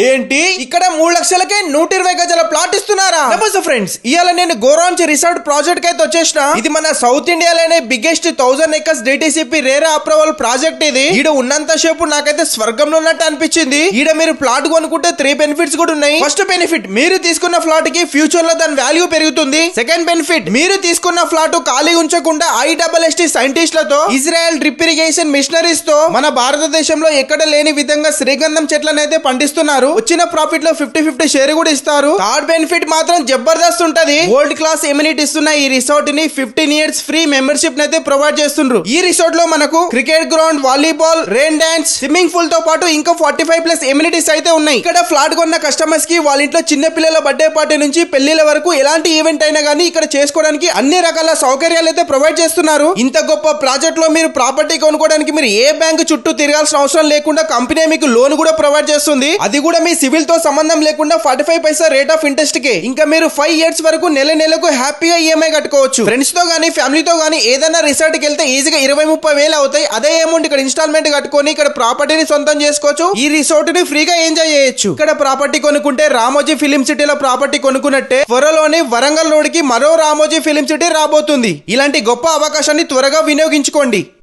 ఏంటి ఇక్కడ 3 లక్షలకే 120 గజాల ప్లాట్ ఇస్తున్నారా? నమస్తే ఫ్రెండ్స్, ఇవాళ నేను గోరాంచి రిసార్ట్ ప్రాజెక్ట్ అయితే వచ్చేసిన. ఇది మన సౌత్ ఇండియాలోనే biggest 1000 acres DTCP RERA approval project. ఇది ఈడ ఉన్నంత సేపు నాకైతే స్వర్గంలో ఉన్నట్టు అనిపించింది. ఈడ మీరు ప్లాట్ కొనుక్కుంటే 3 బెనిఫిట్స్ కూడా ఉన్నాయి. ఫస్ట్ బెనిఫిట్, మీరు తీసుకున్న ఫ్లాట్ కి ఫ్యూచర్ లో దాని వాల్యూ పెరుగుతుంది. సెకండ్ బెనిఫిట్, మీరు తీసుకున్న ఫ్లాట్ ఖాళీ ఉంచకుండా ISST సైంటిస్టులతో ఇజ్రాయెల్ డ్రిప్ ఇరిగేషన్ మిషనరీస్ తో మన భారతదేశంలో ఎక్కడ లేని విధంగా శ్రీగంధం చెట్లను అయితే పండిస్తున్నారు. వచ్చిన ప్రాఫిట్ లో 50-50 షేర్ కూడా ఇస్తారు. థర్డ్ బెనిఫిట్ మాత్రం జబర్దస్త్ ఉంటది. వరల్డ్ క్లాస్ ఎమ్యూనిటీస్ ఉన్న ఈ రిసార్ట్ ని 15 ఇయర్స్ ఫ్రీ మెంబర్షిప్ అయితే ప్రొవైడ్ చేస్తుండ్రు. ఈ రిసార్ట్ లో మనకు cricket ground, volleyball, rain dance, swimming pool తో పాటు ఇంకా 45+ ఎమ్యూనిటీస్ అయితే ఉన్నాయి. ఇక్కడ ఫ్లాట్ కొన్న కస్టమర్స్ కి వాళ్ళ ఇంట్లో చిన్న పిల్లల బర్త్డే పార్టీ నుంచి పెళ్లిల వరకు ఎలాంటి ఈవెంట్ అయినా గానీ ఇక్కడ చేసుకోవడానికి అన్ని రకాల సౌకర్యాలు అయితే ప్రొవైడ్ చేస్తున్నారు. ఇంత గొప్ప ప్రాజెక్ట్ లో మీరు ప్రాపర్టీ కొనుక్కోవడానికి మీరు ఏ బ్యాంక్ చుట్టూ తిరగాల్సిన అవసరం లేకుండా కంపెనీ మీకు లోన్ కూడా ప్రొవైడ్ చేస్తుంది. అది కూడా మీ సివిల్ తో సంబంధం లేకుండా 45% రేట్ ఆఫ్ ఇంట్రెస్ట్ కి. ఇంకా మీరు 5 ఇయర్స్ వరకు నెలకు హ్యాపీగా ఈఎంఐ కట్టుకోవచ్చు. ఫ్రెండ్స్ తో గానీ ఫ్యామిలీతో గానీ ఏదైనా రిసార్ట్ కి వెళ్తే ఈజీగా 20-30 వేలు అవుతాయి. అదే అమౌంట్ ఇక్కడ ఇన్స్టాల్మెంట్ కట్టుకొని ఇక్కడ ప్రాపర్టీని సొంతం చేసుకోవచ్చు. ఈ రిసార్ట్ ని ఫ్రీగా ఎంజాయ్ చేయొచ్చు. ఇక్కడ ప్రాపర్టీ కొనుక్కుంటే రామోజీ ఫిలిం సిటీలో ప్రాపర్టీ కొనుక్కున్నట్టే త్వరలోనే వరంగల్ రోడ్ కి మరో రామోజీ ఫిలిం సిటీ రాబోతుంది. ఇలాంటి గొప్ప అవకాశాన్ని త్వరగా వినియోగించుకోండి.